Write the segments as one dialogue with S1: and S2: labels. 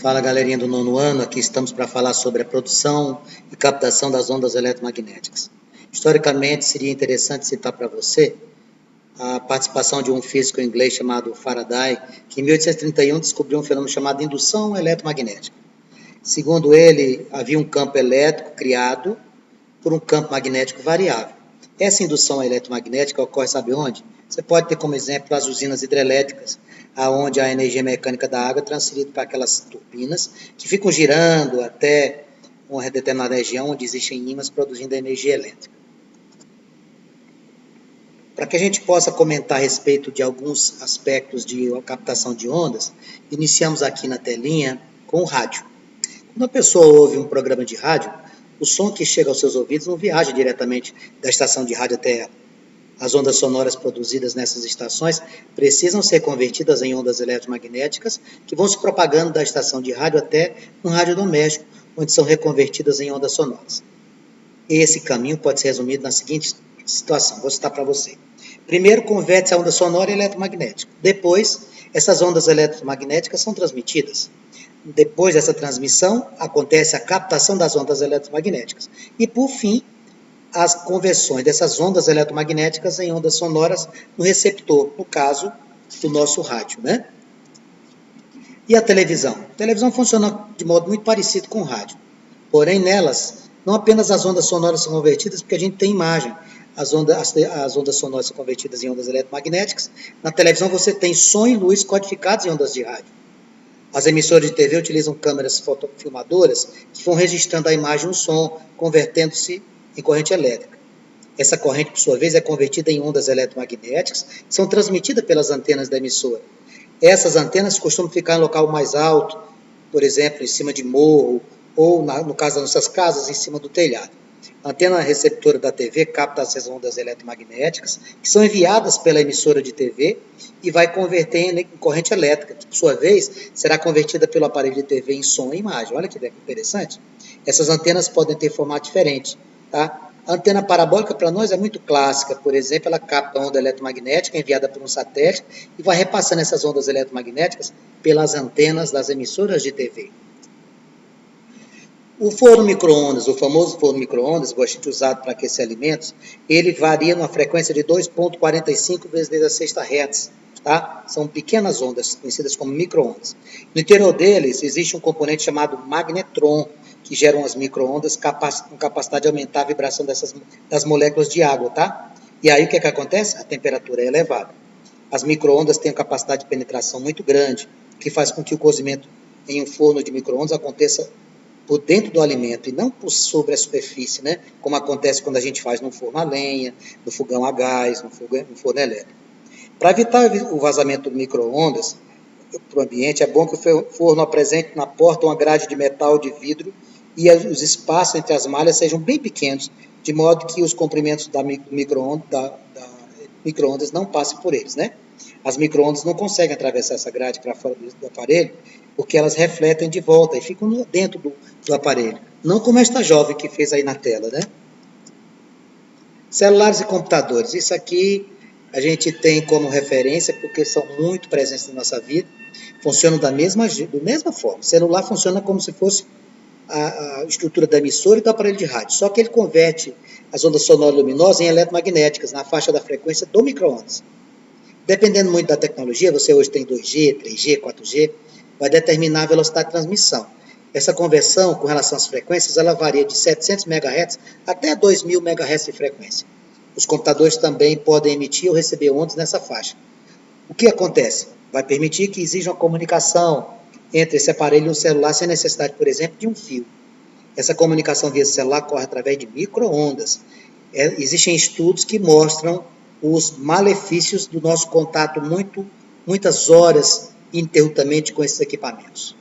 S1: Fala, galerinha do nono ano, aqui estamos para falar sobre a produção e captação das ondas eletromagnéticas. Historicamente, seria interessante citar para você a participação de um físico inglês chamado Faraday, que em 1831 descobriu um fenômeno chamado indução eletromagnética. Segundo ele, havia um campo elétrico criado por um campo magnético variável. Essa indução eletromagnética ocorre, sabe onde? Você pode ter como exemplo as usinas hidrelétricas, onde a energia mecânica da água é transferida para aquelas turbinas que ficam girando até uma determinada região onde existem ímãs produzindo energia elétrica. Para que a gente possa comentar a respeito de alguns aspectos de captação de ondas, iniciamos aqui na telinha com o rádio. Quando a pessoa ouve um programa de rádio, o som que chega aos seus ouvidos não viaja diretamente da estação de rádio até ela. As ondas sonoras produzidas nessas estações precisam ser convertidas em ondas eletromagnéticas que vão se propagando da estação de rádio até um rádio doméstico, onde são reconvertidas em ondas sonoras. Esse caminho pode ser resumido na seguinte situação, vou citar para você. Primeiro, converte-se a onda sonora em eletromagnética. Depois, essas ondas eletromagnéticas são transmitidas. Depois dessa transmissão, acontece a captação das ondas eletromagnéticas. E, por fim, as conversões dessas ondas eletromagnéticas em ondas sonoras no receptor, no caso do nosso rádio, né? E a televisão? A televisão funciona de modo muito parecido com o rádio. Porém, nelas, não apenas as ondas sonoras são convertidas, porque a gente tem imagem. As ondas sonoras são convertidas em ondas eletromagnéticas. Na televisão você tem som e luz codificados em ondas de rádio. As emissoras de TV utilizam câmeras fotofilmadoras que vão registrando a imagem e o som, convertendo-se em corrente elétrica. Essa corrente, por sua vez, é convertida em ondas eletromagnéticas que são transmitidas pelas antenas da emissora. Essas antenas costumam ficar em local mais alto, por exemplo, em cima de morro, ou, no caso das nossas casas, em cima do telhado. A antena receptora da TV capta essas ondas eletromagnéticas, que são enviadas pela emissora de TV e vai converter em corrente elétrica, que, por sua vez, será convertida pelo aparelho de TV em som e imagem. Olha que interessante. Essas antenas podem ter formato diferente. Tá? A antena parabólica, para nós, é muito clássica. Por exemplo, ela capta a onda eletromagnética enviada por um satélite e vai repassando essas ondas eletromagnéticas pelas antenas das emissoras de TV. O forno micro-ondas, o famoso forno micro-ondas, bastante usado para aquecer alimentos, ele varia numa frequência de 2,45 vezes 16 Hz. Tá? São pequenas ondas, conhecidas como micro-ondas. No interior deles existe um componente chamado magnetron, que gera umas micro-ondas com capacidade de aumentar a vibração das moléculas de água. Tá? E aí o que acontece? A temperatura é elevada. As micro-ondas têm uma capacidade de penetração muito grande, que faz com que o cozimento em um forno de micro-ondas aconteça por dentro do alimento e não por sobre a superfície, né? Como acontece quando a gente faz no forno a lenha, no fogão a gás, no forno elétrico. Para evitar o vazamento do micro-ondas para o ambiente, é bom que o forno apresente na porta uma grade de metal ou de vidro e os espaços entre as malhas sejam bem pequenos, de modo que os comprimentos da micro-ondas não passem por eles, né? As micro-ondas não conseguem atravessar essa grade para fora do aparelho, porque elas refletem de volta e ficam dentro do aparelho. Não como esta jovem que fez aí na tela, né? Celulares e computadores. Isso aqui a gente tem como referência porque são muito presentes na nossa vida. Funcionam da mesma forma. O celular funciona como se fosse a estrutura da emissora e do aparelho de rádio. Só que ele converte as ondas sonoras luminosas em eletromagnéticas na faixa da frequência do micro-ondas. Dependendo muito da tecnologia, você hoje tem 2G, 3G, 4G, vai determinar a velocidade de transmissão. Essa conversão, com relação às frequências, ela varia de 700 MHz até 2.000 MHz de frequência. Os computadores também podem emitir ou receber ondas nessa faixa. O que acontece? Vai permitir que exija uma comunicação entre esse aparelho e um celular sem necessidade, por exemplo, de um fio. Essa comunicação via celular corre através de micro-ondas. Existem estudos que mostram os malefícios do nosso contato muitas horas ininterruptamente com esses equipamentos.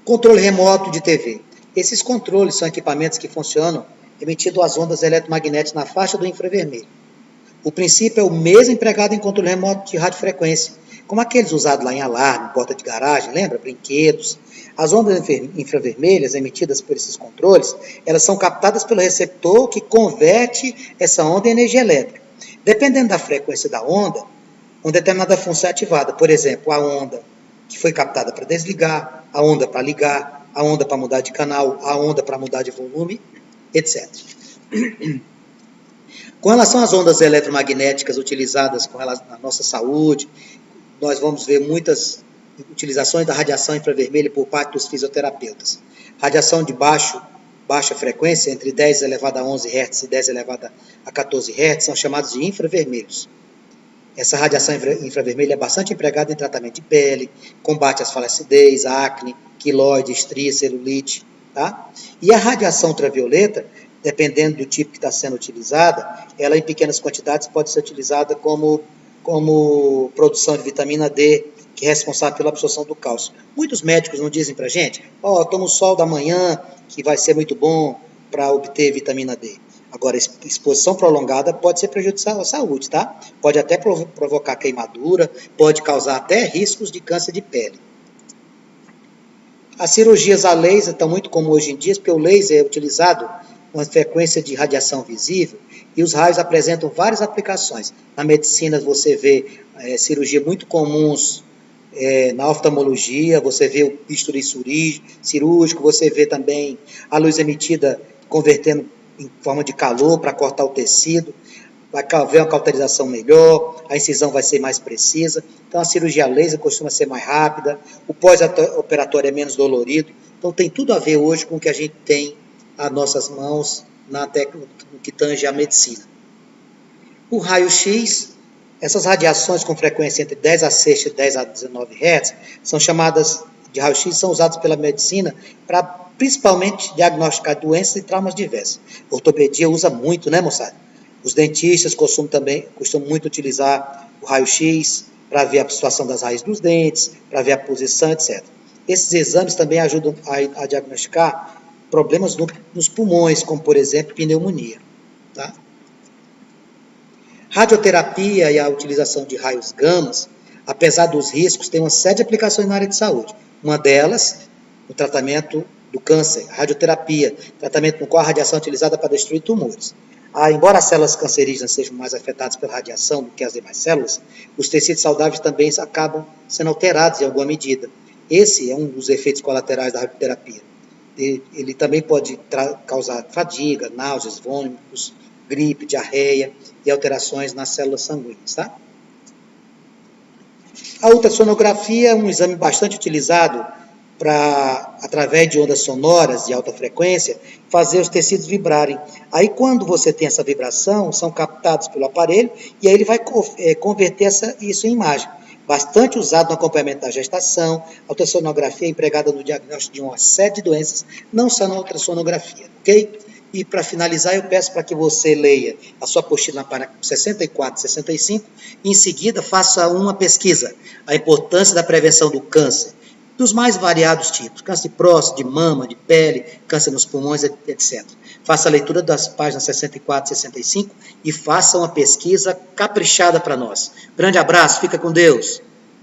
S1: Controle remoto de TV. Esses controles são equipamentos que funcionam emitindo as ondas eletromagnéticas na faixa do infravermelho. O princípio é o mesmo empregado em controle remoto de radiofrequência, como aqueles usados lá em alarme, porta de garagem, lembra? Brinquedos. As ondas infravermelhas emitidas por esses controles, elas são captadas pelo receptor que converte essa onda em energia elétrica. Dependendo da frequência da onda, uma determinada função é ativada. Por exemplo, a onda que foi captada para desligar, a onda para ligar, a onda para mudar de canal, a onda para mudar de volume, etc. Com relação às ondas eletromagnéticas utilizadas com relação à nossa saúde, nós vamos ver muitas utilizações da radiação infravermelha por parte dos fisioterapeutas. Radiação de baixa frequência, entre 10 elevado a 11 Hz e 10 elevado a 14 Hz, são chamados de infravermelhos. Essa radiação infravermelha é bastante empregada em tratamento de pele, combate às flacidez, acne, quiloide, estria, celulite. Tá? E a radiação ultravioleta, dependendo do tipo que está sendo utilizada, ela em pequenas quantidades pode ser utilizada como produção de vitamina D, que é responsável pela absorção do cálcio. Muitos médicos não dizem para a gente, toma o sol da manhã, que vai ser muito bom para obter vitamina D. Agora, exposição prolongada pode ser prejudicial à saúde, tá? Pode até provocar queimadura, pode causar até riscos de câncer de pele. As cirurgias a laser estão muito comuns hoje em dia, porque o laser é utilizado com uma frequência de radiação visível e os raios apresentam várias aplicações. Na medicina você vê cirurgias muito comuns na oftalmologia, você vê o bisturi cirúrgico, você vê também a luz emitida convertendo em forma de calor para cortar o tecido, vai haver uma cauterização melhor, a incisão vai ser mais precisa, então a cirurgia laser costuma ser mais rápida, o pós-operatório é menos dolorido, então tem tudo a ver hoje com o que a gente tem às nossas mãos no que tange a medicina. O raio-x, essas radiações com frequência entre 10 a 6 e 10 a 19 Hz, são chamadas de raio-x, são usados pela medicina para principalmente diagnosticar doenças e traumas diversos. A ortopedia usa muito, né, moçada? Os dentistas costumam muito utilizar o raio-x para ver a situação das raízes dos dentes, para ver a posição, etc. Esses exames também ajudam a diagnosticar problemas nos pulmões, como, por exemplo, pneumonia. Tá? Radioterapia e a utilização de raios gamas, apesar dos riscos, tem uma série de aplicações na área de saúde. Uma delas, o tratamento do câncer, radioterapia, tratamento no qual a radiação é utilizada para destruir tumores. Embora as células cancerígenas sejam mais afetadas pela radiação do que as demais células, os tecidos saudáveis também acabam sendo alterados em alguma medida. Esse é um dos efeitos colaterais da radioterapia. Ele também pode causar fadiga, náuseas, vômitos, gripe, diarreia e alterações nas células sanguíneas. Tá? A ultrassonografia é um exame bastante utilizado para, através de ondas sonoras de alta frequência, fazer os tecidos vibrarem. Aí, quando você tem essa vibração, são captados pelo aparelho e aí ele vai converter isso em imagem. Bastante usado no acompanhamento da gestação, a ultrassonografia é empregada no diagnóstico de uma série de doenças, não só na ultrassonografia, ok? E para finalizar, eu peço para que você leia a sua apostila na página 64 e 65, e em seguida faça uma pesquisa, a importância da prevenção do câncer, dos mais variados tipos, câncer de próstata, de mama, de pele, câncer nos pulmões, etc. Faça a leitura das páginas 64 e 65 e faça uma pesquisa caprichada para nós. Grande abraço, fica com Deus.